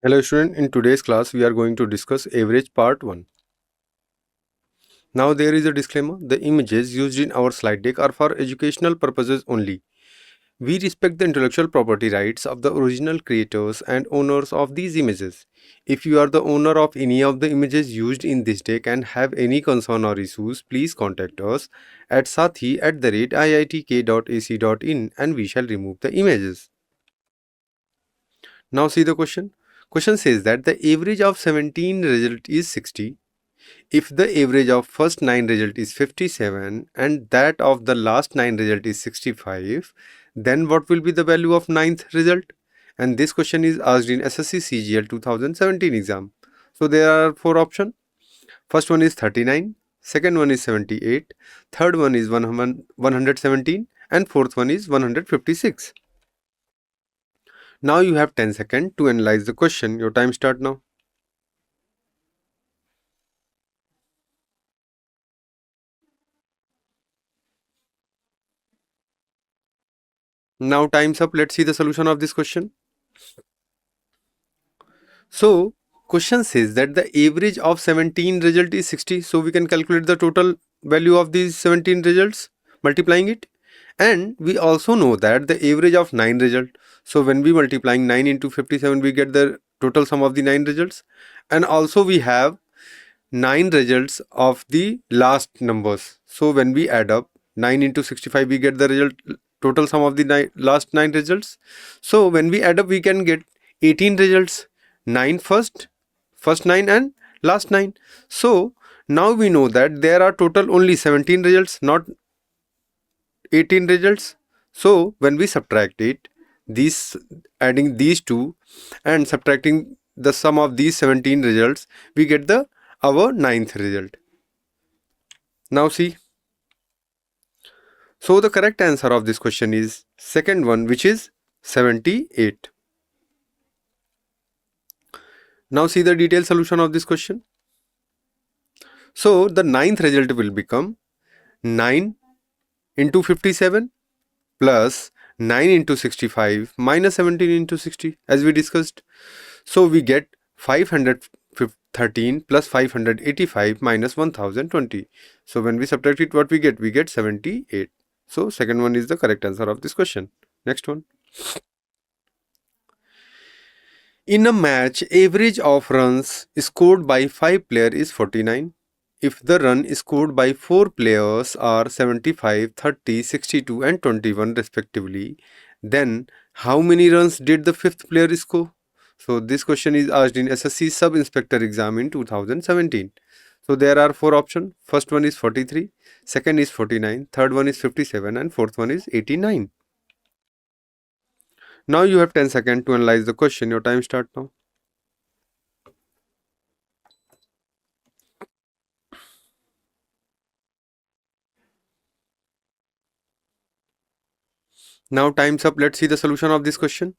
Hello student, in today's class we are going to discuss average part 1. Now there is a disclaimer, the images used in our slide deck are for educational purposes only. We respect the intellectual property rights of the original creators and owners of these images. If you are the owner of any of the images used in this deck and have any concern or issues, please contact us at sathi@iitk.ac.in and we shall remove the images. Now see the question. Question says that the average of 17 result is 60. If the average of first 9 result is 57 and that of the last 9 result is 65, then what will be the value of ninth result? And this question is asked in SSC CGL 2017 exam. So there are 4 options. First one is 39, second one is 78, third one is 117 and fourth one is 156. Now you have 10 seconds to analyze the question. Your time start now. Now time's up. Let's see the solution of this question. So question says that the average of 17 result is 60. So we can calculate the total value of these 17 results multiplying it. And we also know that the average of 9 result. So when we multiplying 9 into 57, we get the total sum of the 9 results. And also we have 9 results of the last numbers. So when we add up 9 into 65, we get the result total sum of the last 9 results. So when we add up, we can get 18 results. 9 first 9 and last 9. So now we know that there are total only 17 results, not 18 results. So when we subtract it, adding these two and subtracting the sum of these 17 results, we get our ninth result. Now see. So the correct answer of this question is second one, which is 78. Now see the detailed solution of this question. So the ninth result will become 9 into 57 plus 9 into 65 minus 17 into 60 as we discussed. So we get 513 plus 585 minus 1020. So when we subtract it, what we get? We get 78. So second one is the correct answer of this question. Next one. In a match, average of runs scored by 5 players is 49. If the run scored by 4 players are 75, 30, 62 and 21 respectively, then how many runs did the 5th player score? So this question is asked in SSC Sub-Inspector exam in 2017. So there are 4 options. First one is 43, second is 49, third one is 57 and fourth one is 89. Now you have 10 seconds to analyze the question. Your time start now. Now time's up. Let's see the solution of this question.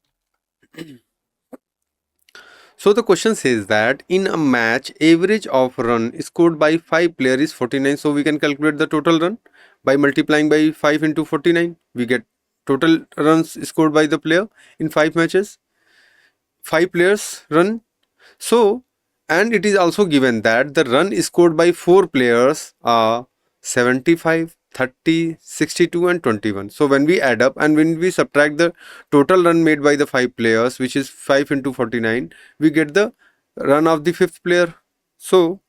So the question says that in a match, average of run scored by 5 players is 49. So we can calculate the total run by multiplying by 5 into 49. We get total runs scored by the player in 5 matches. 5 players run. So, and it is also given that the run scored by 4 players are 75, 30, 62 and 21. So when we add up and when we subtract the total run made by the 5 players, which is 5 into 49, we get the run of the 5th player. So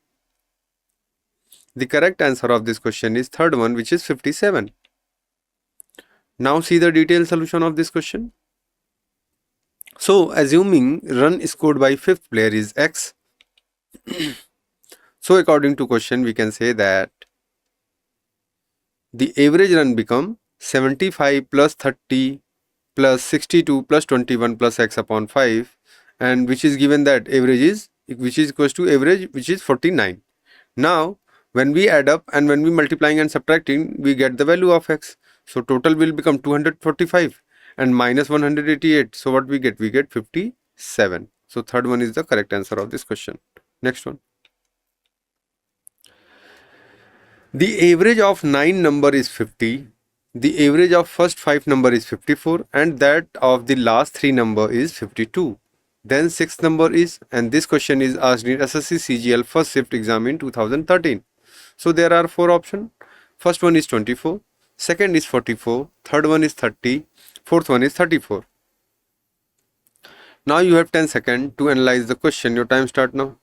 the correct answer of this question is third one, which is 57. Now see the detailed solution of this question. So assuming run scored by 5th player is X. So according to question, we can say that the average run become 75 plus 30 plus 62 plus 21 plus X upon 5, and which is given that average is, which is equals to average, which is 49. Now when we add up and when we multiplying and subtracting, we get the value of X. So total will become 245 and minus 188. So what we get? We get 57. So third one is the correct answer of this question. Next one. The average of 9 number is 50. The average of first 5 number is 54 and that of the last 3 number is 52. Then sixth number is, and this question is asked in SSC CGL first shift exam in 2013. So there are four options. First one is 24, second is 44, third one is 30, fourth one is 34. Now you have 10 seconds to analyze the question. Your time start now.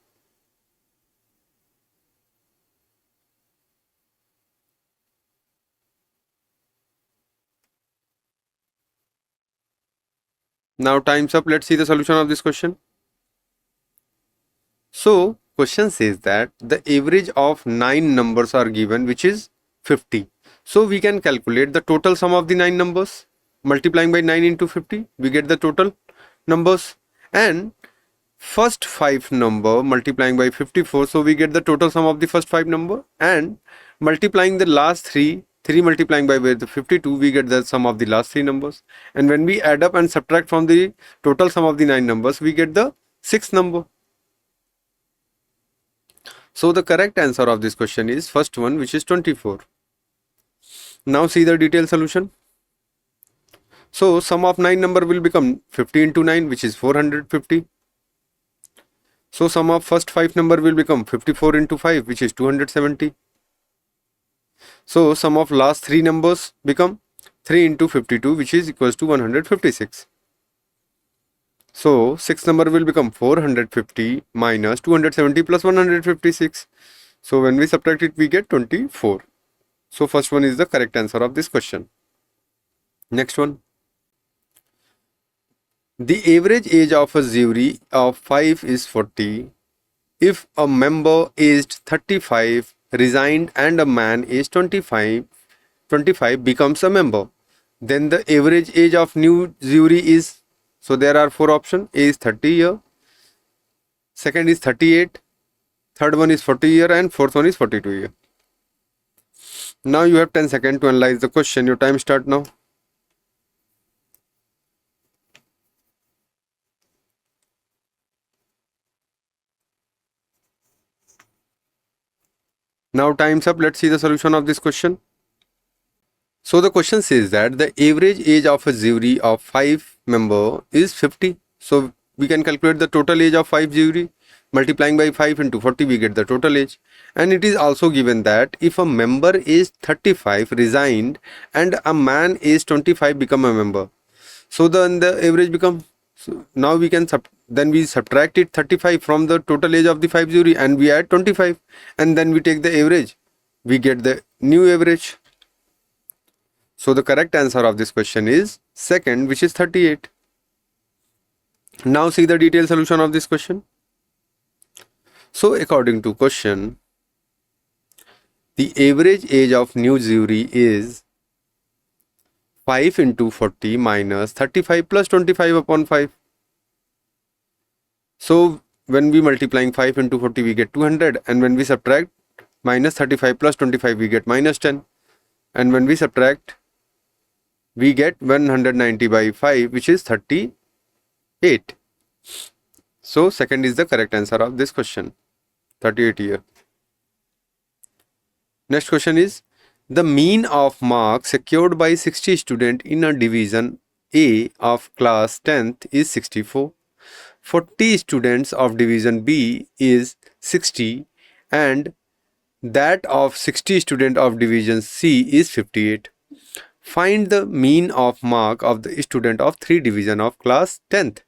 Now time's up. Let's see the solution of this question. So question says that the average of 9 numbers are given, which is 50. So we can calculate the total sum of the 9 numbers. Multiplying by 9 into 50, we get the total numbers. And first 5 number multiplying by 54, so we get the total sum of the first 5 number. And multiplying the last 3 multiplying by the 52, we get the sum of the last 3 numbers. And when we add up and subtract from the total sum of the 9 numbers, we get the 6th number. So the correct answer of this question is first one, which is 24. Now see the detailed solution. So sum of 9 number will become 50 into 9, which is 450. So sum of first 5 number will become 54 into 5, which is 270. So sum of last 3 numbers become 3 into 52, which is equals to 156. So 6th number will become 450 minus 270 plus 156. So when we subtract it, we get 24. So first one is the correct answer of this question. Next one. The average age of a jury of 5 is 40. If a member aged 35 resigned and a man aged 25 becomes a member, then the average age of new jury is, so there are four options. A is 30 year, second is 38, third one is 40 year, and fourth one is 42 year. Now you have 10 seconds to analyze the question. Your time start now. Now time's up. Let's see the solution of this question. So the question says that the average age of a jury of 5 member is 50. So we can calculate the total age of 5 jury. Multiplying by 5 into 40, we get the total age. And it is also given that if a member is 35 resigned and a man is 25 become a member. So then the average become, so now we can then we subtract it 35 from the total age of the 5 jury and we add 25 and then we take the average. We get the new average. So the correct answer of this question is second, which is 38. Now see the detailed solution of this question. So according to question, the average age of new jury is 5 into 40 minus 35 plus 25 upon 5. So when we multiplying 5 into 40, we get 200, and when we subtract minus 35 plus 25, we get minus 10, and when we subtract, we get 190 by 5, which is 38. So second is the correct answer of this question, 38 year. Next question is, the mean of marks secured by 60 students in a division A of class 10th is 64. 40 students of division B is 60 and that of 60 students of division C is 58. Find the mean of mark of the student of 3 division of class 10th.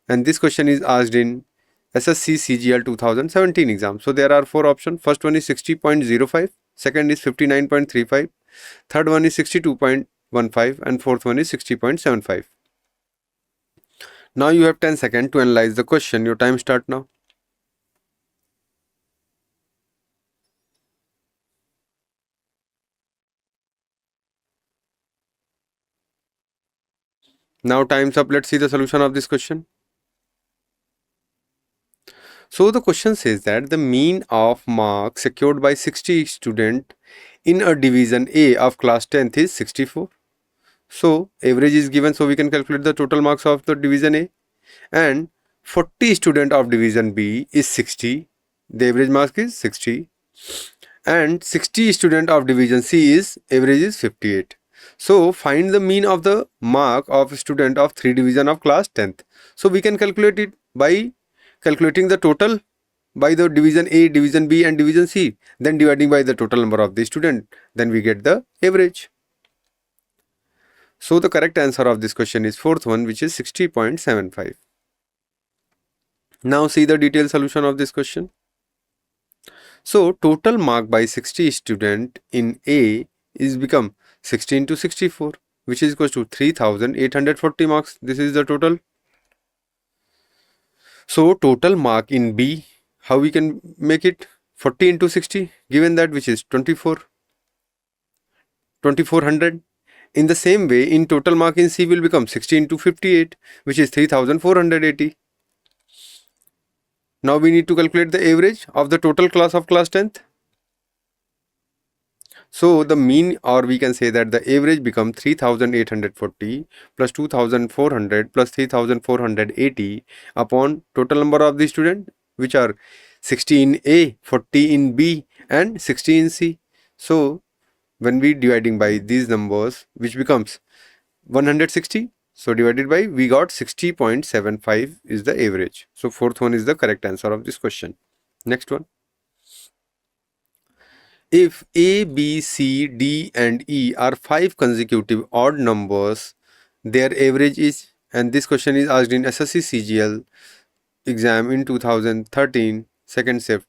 And this question is asked in SSC CGL 2017 exam. So there are four options. First one is 60.05, second is 59.35, third one is 62.15, and fourth one is 60.75. Now you have 10 seconds to analyze the question. Your time start now. Now time's up. Let's see the solution of this question. So the question says that the mean of marks secured by 60 students in a division A of class 10th is 64. So average is given, so we can calculate the total marks of the division A. And 40 student of division B is 60. The average mark is 60. And 60 student of division C is average is 58. So find the mean of the mark of student of 3 division of class 10th. So we can calculate it by calculating the total by the division A, division B and division C, then dividing by the total number of the student, then we get the average. So the correct answer of this question is fourth one, which is 60.75. Now see the detailed solution of this question. So total mark by 60 student in A is become 60 into 64, which is equals to 3840 marks. This is the total. So total mark in B, how we can make it? 40 into 60, given that, which is 2400. In the same way, in total mark in C will become 60 into 58, which is 3480. Now we need to calculate the average of the total class of class 10th. So the mean, or we can say that the average become 3840 plus 2400 plus 3480 upon total number of the student, which are 60 in A, 40 in B and 60 in C. So when we dividing by these numbers, which becomes 160, so divided by, we got 60.75 is the average. So fourth one is the correct answer of this question. Next one. If A, B, C, D and E are 5 consecutive odd numbers, their average is, and this question is asked in SSC CGL exam in 2013, second shift.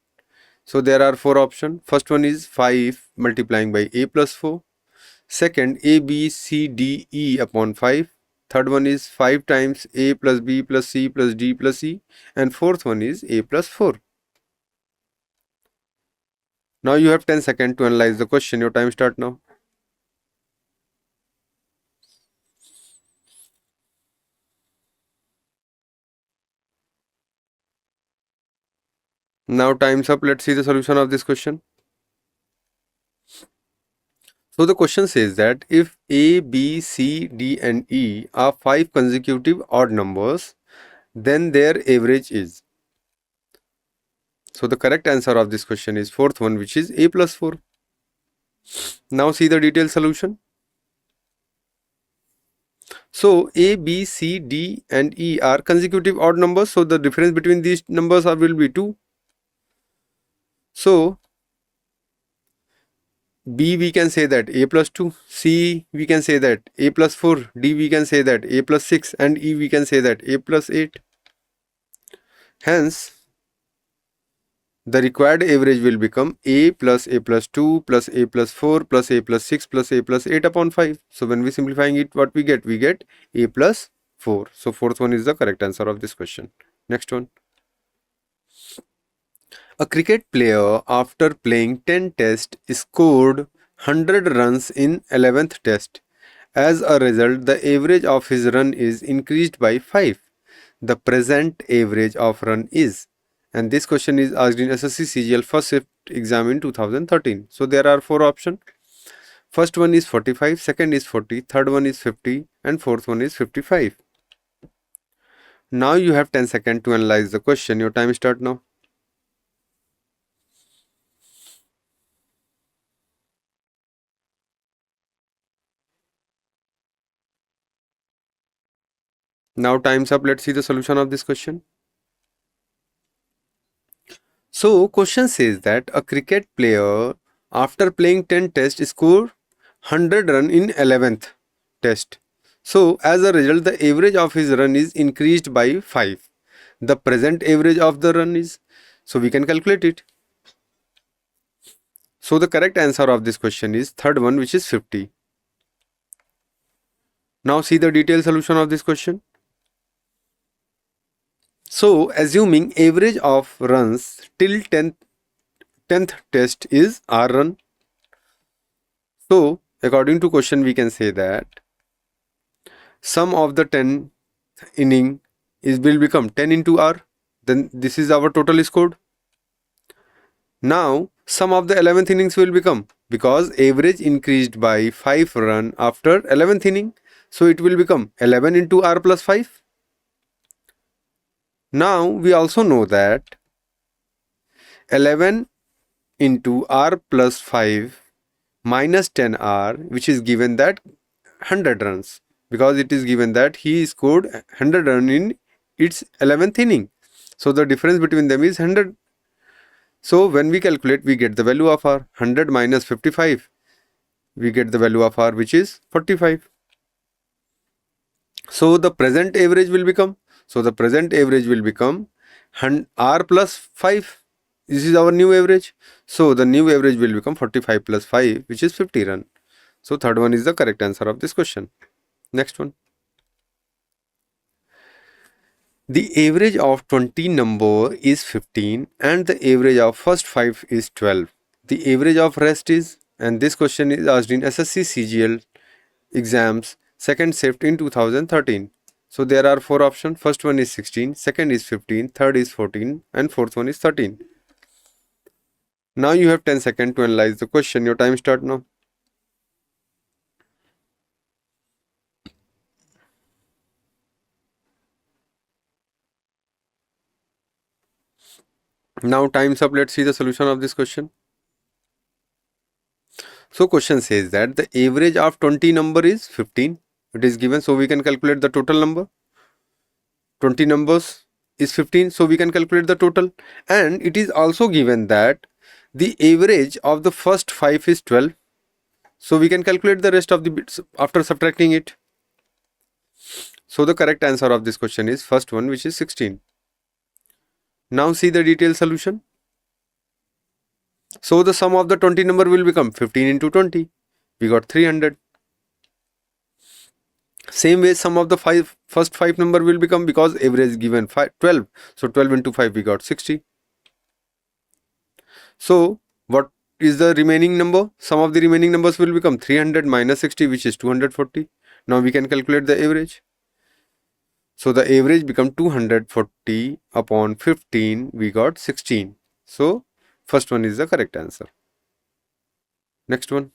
So there are 4 options. First one is 5 multiplying by A plus 4. Second, A, B, C, D, E upon 5. Third one is 5 times A plus B plus C plus D plus E. And fourth one is A plus 4. Now you have 10 seconds to analyze the question. Your time start now. Now time's up. Let's see the solution of this question. So the question says that if A, B, C, D and E are 5 consecutive odd numbers, then their average is. So the correct answer of this question is fourth one, which is A plus 4. Now see the detailed solution. So A, B, C, D and E are consecutive odd numbers. So the difference between these numbers will be 2. So B we can say that A plus 2, C we can say that A plus 4, D we can say that A plus 6 and E we can say that A plus 8. Hence, the required average will become A plus 2 plus A plus 4 plus A plus 6 plus A plus 8 upon 5. So when we simplifying it, what we get? We get A plus 4. So fourth one is the correct answer of this question. Next one. A cricket player, after playing 10 tests, scored 100 runs in 11th test. As a result, the average of his run is increased by 5. The present average of run is. And this question is asked in SSC CGL first shift exam in 2013. So there are 4 options. First one is 45, second is 40, third one is 50 and fourth one is 55. Now you have 10 seconds to analyze the question. Your time start now. Now time's up. Let's see the solution of this question. So question says that a cricket player, after playing 10 tests, scored 100 run in 11th test. So as a result, the average of his run is increased by 5. The present average of the run is, so we can calculate it. So the correct answer of this question is third one, which is 50. Now see the detailed solution of this question. So assuming average of runs till 10th test is R run. So according to question, we can say that sum of the 10 inning will become 10 into R. Then this is our total scored. Now sum of the 11th innings will become, because average increased by 5 run after 11th inning, so it will become 11 into R plus 5. Now we also know that 11 into R plus 5 minus 10R, which is given that 100 runs, because it is given that he scored 100 run in its 11th inning. So the difference between them is 100. So when we calculate, we get the value of R. 100 minus 55. We get the value of R, which is 45. So the present average will become, R plus 5. This is our new average. So the new average will become 45 plus 5, which is 50 run. So third one is the correct answer of this question. Next one. The average of 20 number is 15 and the average of first 5 is 12. The average of rest is, and this question is asked in SSC CGL exams second shift in 2013. So there are 4 options. First one is 16, second is 15, third is 14 and fourth one is 13. Now you have 10 seconds to analyze the question. Your time start now. Now time's up. Let's see the solution of this question. So question says that the average of 20 number is 15. It is given, so we can calculate the total number. 20 numbers is 15, so we can calculate the total. And it is also given that the average of the first 5 is 12. So we can calculate the rest of the bits after subtracting it. So the correct answer of this question is first one, which is 16. Now see the detailed solution. So the sum of the 20 number will become 15 into 20. We got 300. Same way sum of the first 5 number will become, because average is given 12. So 12 into 5 we got 60. So what is the remaining number? Sum of the remaining numbers will become 300 minus 60, which is 240. Now we can calculate the average. So the average become 240 upon 15. We got 16. So first one is the correct answer. Next one.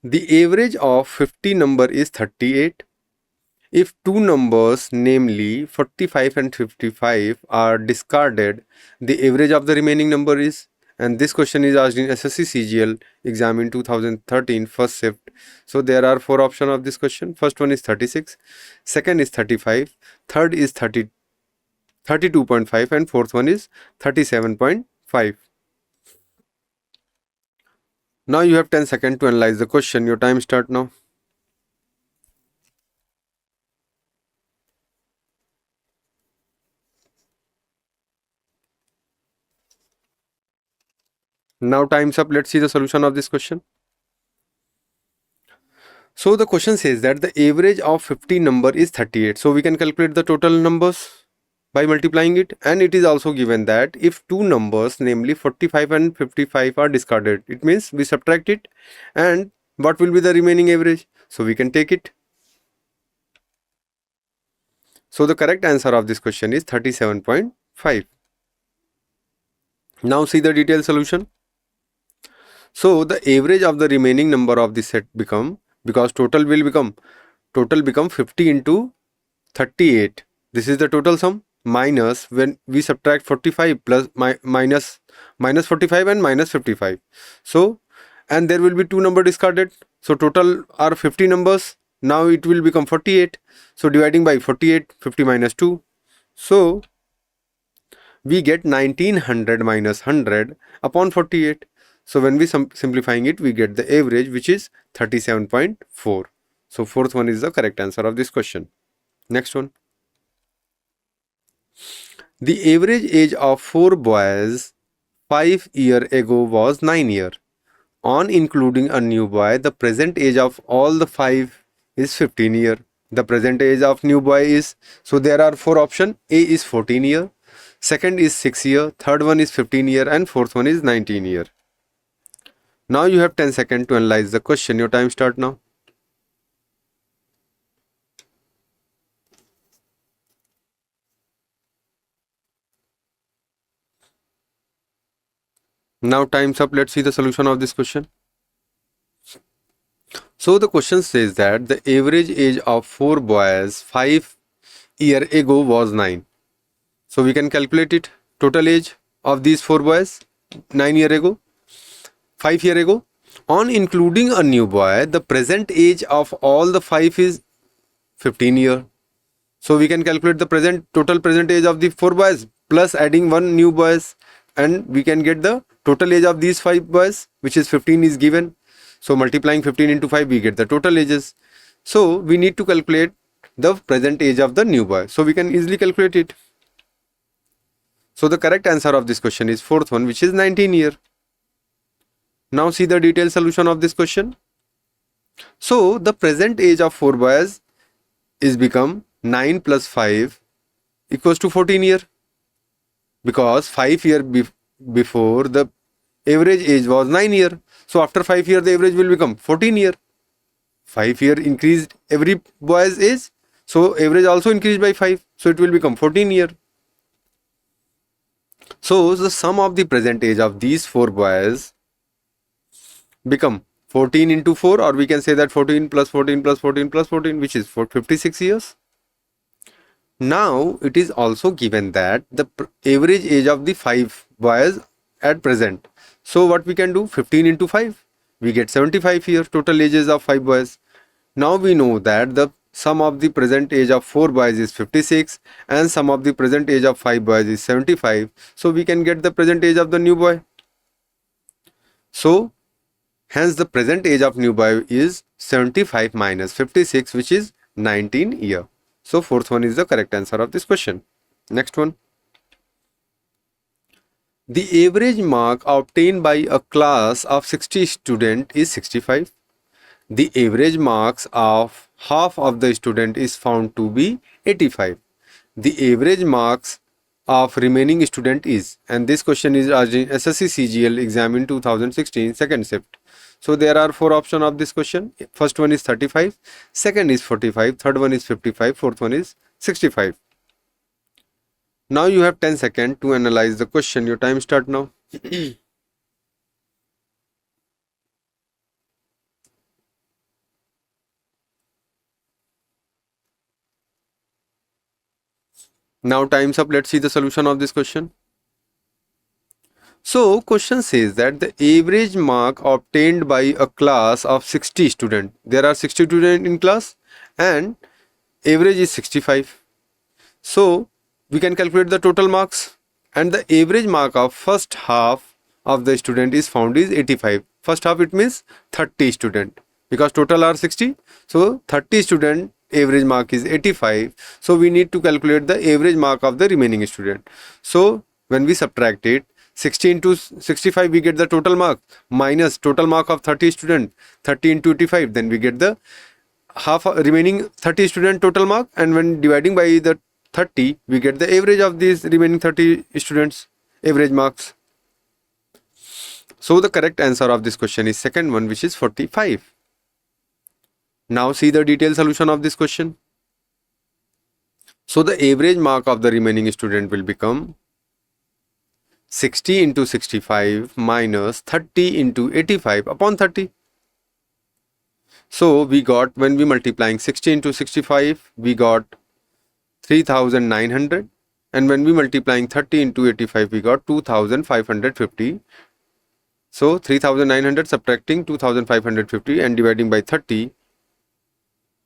The average of 50 number is 38. If two numbers, namely 45 and 55, are discarded, the average of the remaining number is, and this question is asked in SSC CGL exam in 2013 first shift. So there are 4 options of this question. First one is 36, second is 35, third is 32.5 and fourth one is 37.5. Now you have 10 seconds to analyze the question. Your time start now. Now time's up. Let's see the solution of this question. So the question says that the average of 50 number is 38. So we can calculate the total numbers by multiplying it. And it is also given that if two numbers, namely 45 and 55, are discarded, it means we subtract it. And what will be the remaining average? So we can take it. So the correct answer of this question is 37.5. Now see the detailed solution. So the average of the remaining number of the set become, because total become 50 into 38. This is the total sum, minus, when we subtract 45 plus minus 45 and minus 55. So, and there will be 2 number discarded. So total are 50 numbers. Now it will become 48. So dividing by 48, 50 minus 2. So we get 1900 minus 100 upon 48. So when we simplifying it, we get the average, which is 37.4. So fourth one is the correct answer of this question. Next one. The average age of 4 boys 5 years ago was 9 years. On including a new boy, the present age of all the 5 is 15 years. The present age of new boy is, so there are 4 options. A is 14 years, second is 6 years, third one is 15 years and fourth one is 19 years. Now you have 10 seconds to analyze the question. Your time start now. Now time's up. Let's see the solution of this question. So the question says that the average age of 4 boys 5 years ago was 9. So we can calculate it. Total age of these 4 boys 9 years ago, 5 years ago. On including a new boy, the present age of all the 5 is 15 years. So we can calculate the total present age of the 4 boys plus adding one new boys, and we can get the total age of these 5 boys, which is 15 is given. So multiplying 15 into 5, we get the total ages. So we need to calculate the present age of the new boy. So we can easily calculate it. So the correct answer of this question is fourth one, which is 19 year. Now see the detailed solution of this question. So the present age of 4 boys is become 9 plus 5 equals to 14 year, because 5 year before the average age was 9 year. So after 5 year the average will become 14 year. 5 year increased every boy's age, so average also increased by 5, so it will become 14 year. So the sum of the present age of these 4 boys become 14 into 4, or we can say that 14 plus 14 plus 14 plus 14, which is 56 years. Now it is also given that the average age of the 5 boys at present. So what we can do, 15 into 5, we get 75 years total ages of 5 boys. Now we know that the sum of the present age of 4 boys is 56 and sum of the present age of 5 boys is 75. So we can get the present age of the new boy. So hence the present age of new boy is 75 minus 56, which is 19 year. So fourth one is the correct answer of this question. Next one. The average mark obtained by a class of 60 students is 65. The average marks of half of the student is found to be 85. The average marks of remaining student is, and this question is asked in SSC CGL exam in 2016 second shift. So there are 4 options of this question. First one is 35, second is 45, third one is 55, fourth one is 65. Now you have 10 seconds to analyze the question. Your time start now. Now time's up. Let's see the solution of this question. So question says that the average mark obtained by a class of 60 students. There are 60 students in class and average is 65. So we can calculate the total marks, and the average mark of first half of the student is found is 85. First half, it means 30 student, because total are 60. So 30 student average mark is 85. So we need to calculate the average mark of the remaining student. So when we subtract it, 60 into 65, we get the total mark minus total mark of 30 student, 30 into 85, then we get the half remaining 30 student total mark, and when dividing by the 30, we get the average of these remaining 30 students average marks. So the correct answer of this question is second one, which is 45. Now see the detailed solution of this question. So the average mark of the remaining student will become 60 into 65 minus 30 into 85 upon 30. So we got, when we multiplying 60 into 65, we got 3900, and when we multiplying 30 into 85, we got 2550. So 3900 subtracting 2550 and dividing by 30,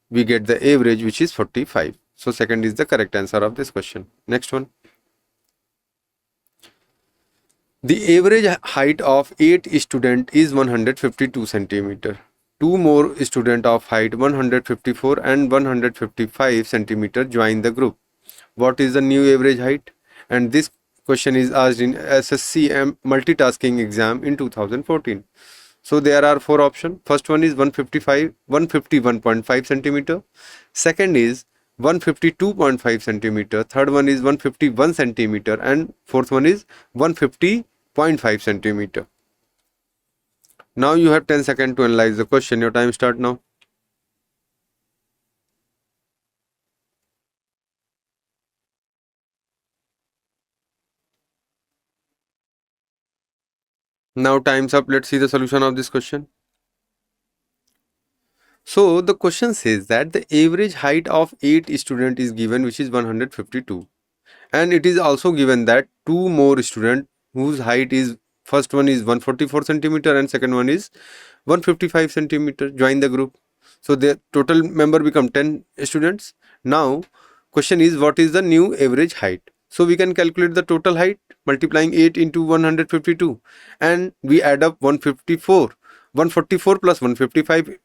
we get the average, which is 45. So second is the correct answer of this question. Next one. The average height of 8 student is 152 centimeter. 2 more student of height 154 and 155 centimeter join the group. What is the new average height? And this question is asked in SSC multitasking exam in 2014. So there are 4 options. First one is 151.5 centimeter. Second is 152.5 centimeter. Third one is 151 centimeter, and fourth one is 150.5 centimeter. Now you have 10 seconds to analyze the question. Your time start now. Now time's up. Let's see the solution of this question. So the question says that the average height of 8 student is given, which is 152, and it is also given that 2 more student whose height is, first one is 144 centimeter and second one is 155 centimeter join the group. So the total member become 10 students. Now question is what is the new average height? So we can calculate the total height multiplying 8 into 152, and we add up 144 plus 155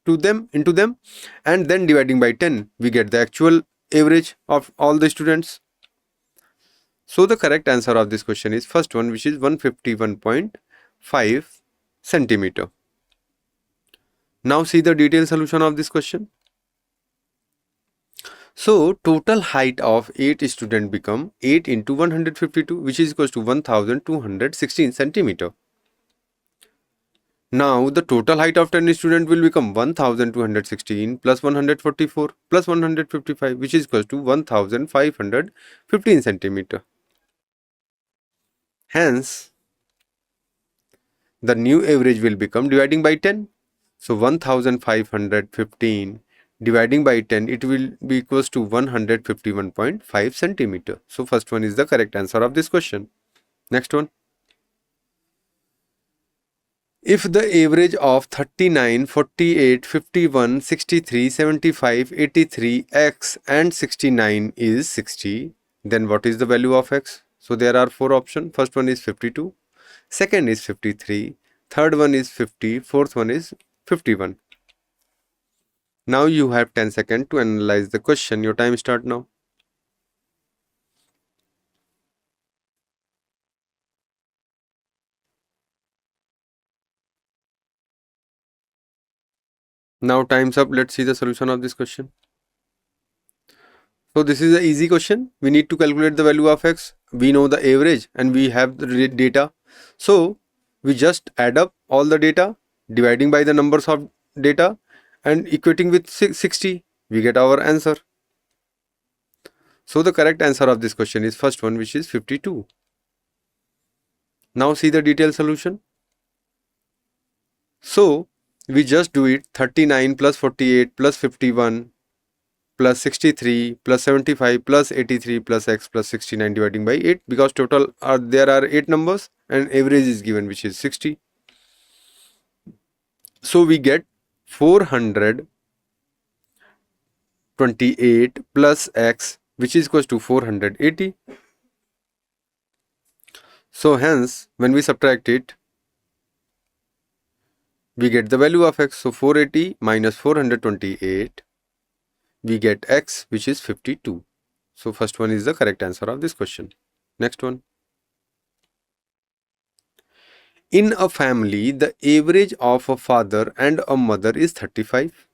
to them into them, and then dividing by 10 we get the actual average of all the students. So the correct answer of this question is first one, which is 151.5 centimeter. Now see the detailed solution of this question. So total height of 8 students become 8 into 152, which is equals to 1216 centimeter. Now the total height of 10 students will become 1216 plus 144 plus 155, which is equals to 1515 centimeter. Hence, the new average will become dividing by 10. So 1515 dividing by 10, it will be equals to 151.5 centimeter. So first one is the correct answer of this question. Next one. If the average of 39, 48, 51, 63, 75, 83, x and 69 is 60, then what is the value of x? So there are four options. First one is 52, second is 53, third one is 50, fourth one is 51. Now you have 10 seconds to analyze the question. Your time start now. Now time's up. Let's see the solution of this question. So this is an easy question. We need to calculate the value of x. We know the average and we have the data. So we just add up all the data, dividing by the numbers of data and equating with 60. We get our answer. So the correct answer of this question is first one, which is 52. Now see the detailed solution. So we just do it 39 plus 48 plus 51 plus 63 plus 75 plus 83 plus x plus 69 dividing by 8, because total there are 8 numbers and average is given, which is 60. So we get 428 plus x, which is equals to 480. So hence when we subtract it, we get the value of x. So 480 minus 428, we get x, which is 52. So first one is the correct answer of this question. Next one. In a family, the average of a father and a mother is 35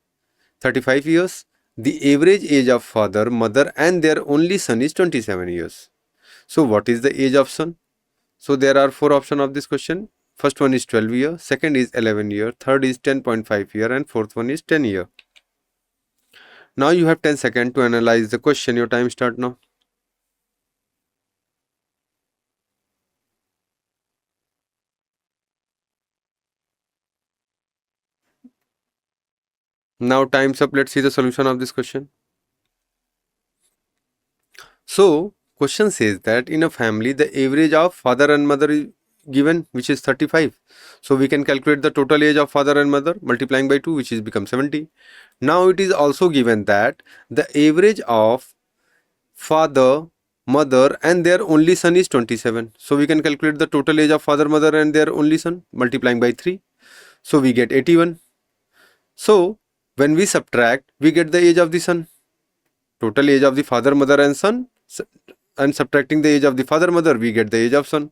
years. The average age of father, mother and their only son is 27 years. So what is the age of son? So there are four options of this question. First one is 12 year, second is 11 year, third is 10.5 year and fourth one is 10 year. Now you have 10 seconds to analyze the question. Your time start now. Now time's up. Let's see the solution of this question. So question says that in a family, the average of father and mother is given, which is 35. So we can calculate the total age of father and mother multiplying by 2, which is become 70. Now it is also given that the average of father, mother and their only son is 27. So we can calculate the total age of father, mother and their only son multiplying by 3. So we get 81. So when we subtract, we get the age of the son. Total age of the father, mother and son, and subtracting the age of the father, mother, we get the age of son.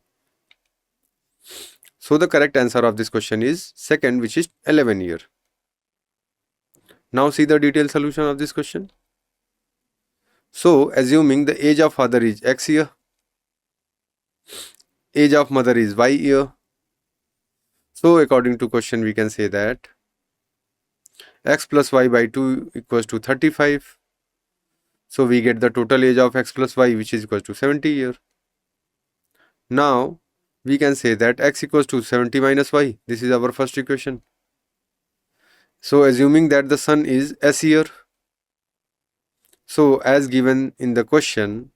So the correct answer of this question is second, which is 11 year. Now see the detailed solution of this question. So assuming the age of father is x year, age of mother is y year. So according to question, we can say that x plus y by 2 equals to 35. So we get the total age of x plus y, which is equals to 70 year. Now we can say that x equals to 70 minus y. This is our first equation. So assuming that the son is s year. So as given in the question,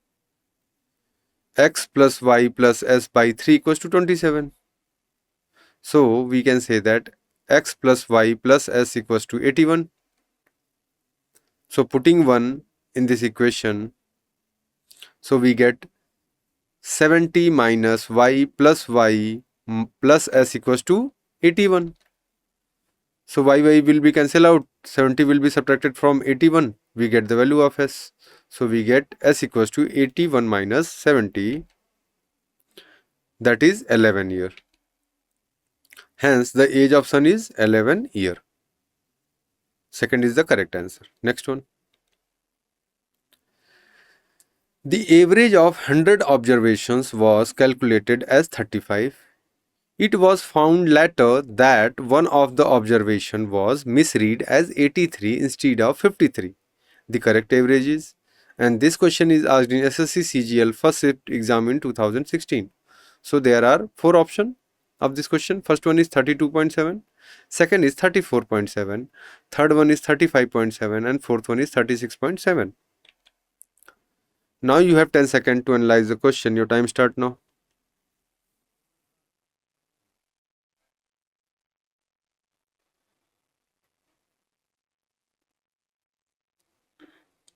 x plus y plus s by 3 equals to 27. So we can say that x plus y plus s equals to 81. So putting 1 in this equation, so we get 70 minus y plus y plus s equals to 81. So y will be cancelled out. 70 will be subtracted from 81. We get the value of s. So we get s equals to 81 minus 70. That is 11 year. Hence the age of sun is 11 year. Second is the correct answer. Next one. The average of 100 observations was calculated as 35. It was found later that one of the observation was misread as 83 instead of 53. The correct average is, and this question is asked in SSC CGL first shift exam in 2016. So there are four options of this question. First one is 32.7, second is 34.7, third one is 35.7, and fourth one is 36.7. Now you have 10 seconds to analyze the question. Your time start now.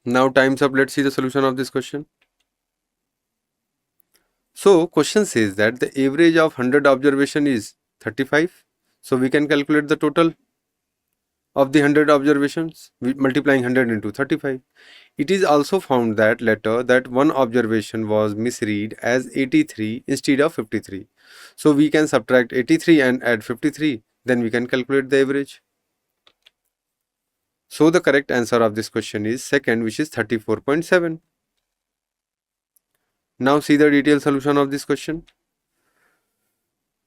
Now time's up. Let's see the solution of this question. So question says that the average of 100 observation is 35. So we can calculate the total of the 100 observations multiplying 100 into 35. It is also found that later that one observation was misread as 83 instead of 53. So we can subtract 83 and add 53. Then we can calculate the average. So the correct answer of this question is second, which is 34.7. Now see the detailed solution of this question.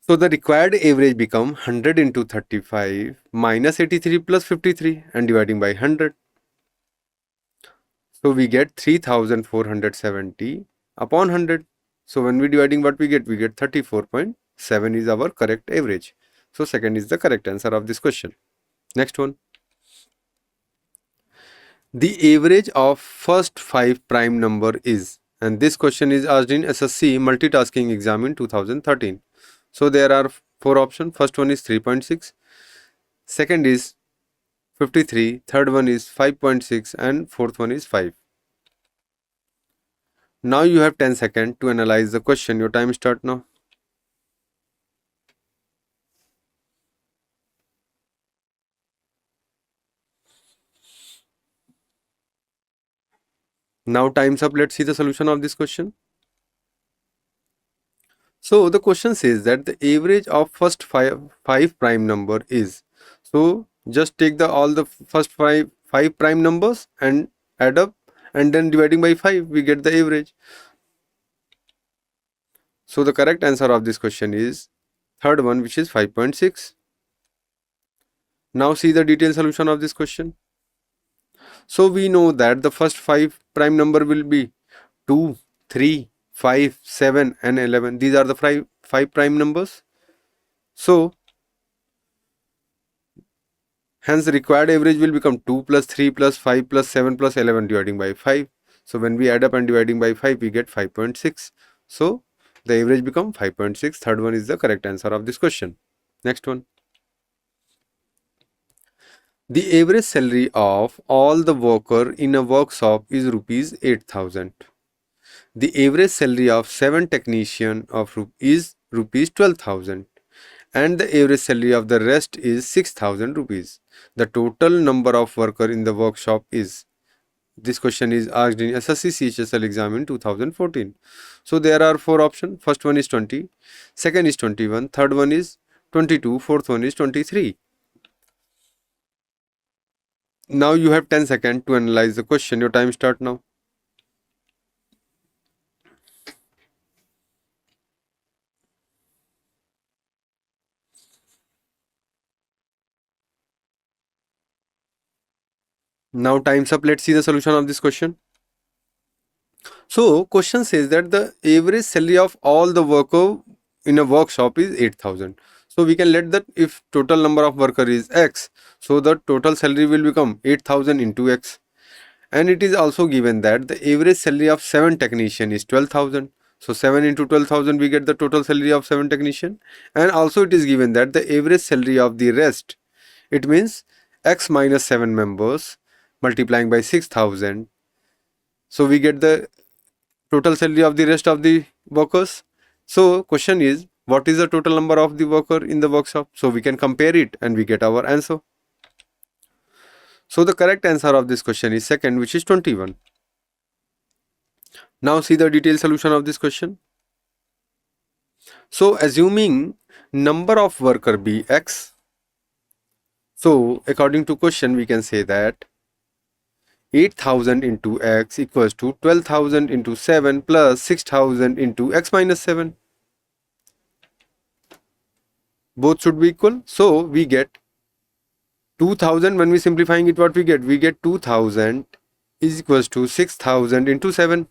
So the required average become 100 into 35 minus 83 plus 53 and dividing by 100. So we get 3470 upon 100. So when we dividing what we get 34.7 is our correct average. So second is the correct answer of this question. Next one. The average of first 5 prime number is, and this question is asked in SSC multitasking exam in 2013. So there are four options. First one is 3.6, second is 53, third one is 5.6, and fourth one is 5. Now you have 10 seconds to analyze the question. Your time start now. Now time's up. Let's see the solution of this question. So the question says that the average of first five prime number is. So just take the all the first five prime numbers and add up, and then dividing by 5 we get the average. So the correct answer of this question is third one, which is 5.6. Now see the detailed solution of this question. So we know that the first 5 prime number will be 2, 3, 5, 7 and 11. These are the five prime numbers. So hence the required average will become 2 plus 3 plus 5 plus 7 plus 11 dividing by 5. So when we add up and dividing by 5 we get 5.6. So the average become 5.6. Third one is the correct answer of this question. Next one. The average salary of all the worker in a workshop is rupees 8,000. The average salary of 7 technician is rupees 12,000. And the average salary of the rest is 6,000 rupees. The total number of worker in the workshop is. This question is asked in SSC CHSL exam in 2014. So there are four options. First one is 20, second is 21, third one is 22, fourth one is 23. Now you have 10 seconds to analyze the question. Your time start now. Now time's up. Let's see the solution of this question. So question says that the average salary of all the worker in a workshop is 8,000. So we can let that if total number of worker is X, so the total salary will become 8,000 into X. And it is also given that the average salary of 7 technician is 12,000. So 7 into 12,000 we get the total salary of 7 technician. And also it is given that the average salary of the rest, it means X minus 7 members multiplying by 6,000 So we get the total salary of the rest of the workers. So question is, what is the total number of the worker in the workshop? So we can compare it and we get our answer. So the correct answer of this question is second, which is 21. Now see the detailed solution of this question. So assuming number of worker be x, so according to question we can say that 8,000 into x equals to 12,000 into 7 plus 6,000 into x minus 7. Both should be equal. So we get 2,000. When we simplifying it, what we get? We get 2,000 is equals to 6,000 into 7.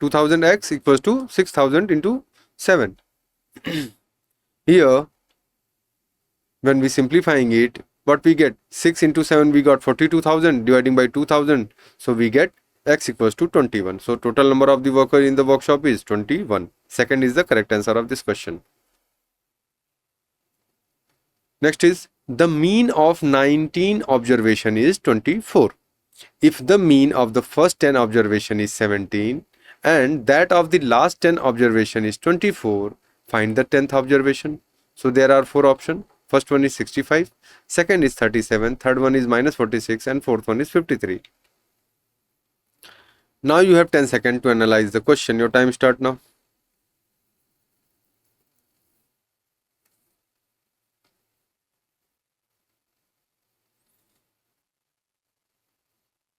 2000x equals to 6,000 into 7. Here, when we simplifying it, what we get? 6 into 7, we got 42,000 dividing by 2,000. So we get x equals to 21. So total number of the worker in the workshop is 21. Second is the correct answer of this question. Next is the mean of 19 observation is 24. If the mean of the first 10 observation is 17 and that of the last 10 observation is 24, find the 10th observation. So there are 4 options. First one is 65, second is 37, third one is minus 46 and fourth one is 53. Now you have 10 seconds to analyze the question. Your time start now.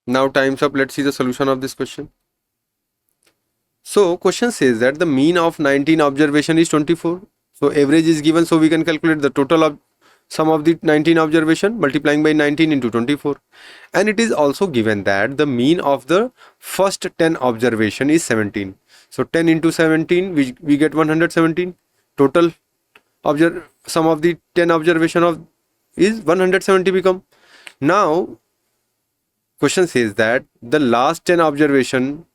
Now time's up. Let's see the solution of this question. So question says that the mean of 19 observation is 24. So average is given, so we can calculate the total of sum of the 19 observation multiplying by 19 into 24. And it is also given that the mean of the first 10 observation is 17. So 10 into 17, we get 117. Total sum of the 10 observation of is 170 become. Now question says that the last 10 observation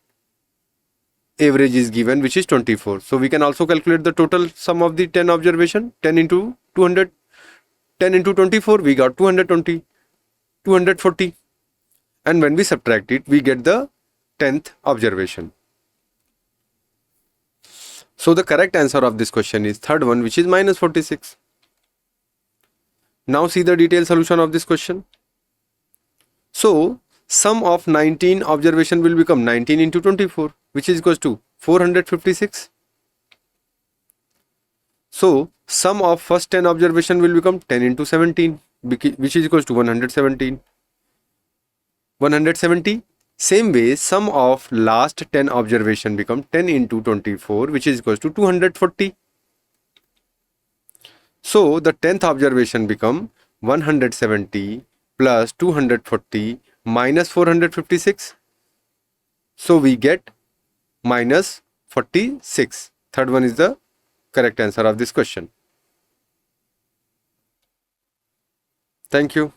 average is given, which is 24. So we can also calculate the total sum of the 10 observation. 10 into 200, 10 into 24, we got 220, 240. And when we subtract it, we get the 10th observation. So the correct answer of this question is third one, which is minus 46. Now see the detailed solution of this question. So sum of 19 observation will become 19 into 24, which is equals to 456. So sum of first 10 observation will become 10 into 17, which is equals to 117. 170. Same way, sum of last 10 observation become 10 into 24, which is equals to 240. So the 10th observation become 170 plus 240 minus 456. So we get minus 46. Third one is the correct answer of this question. Thank you.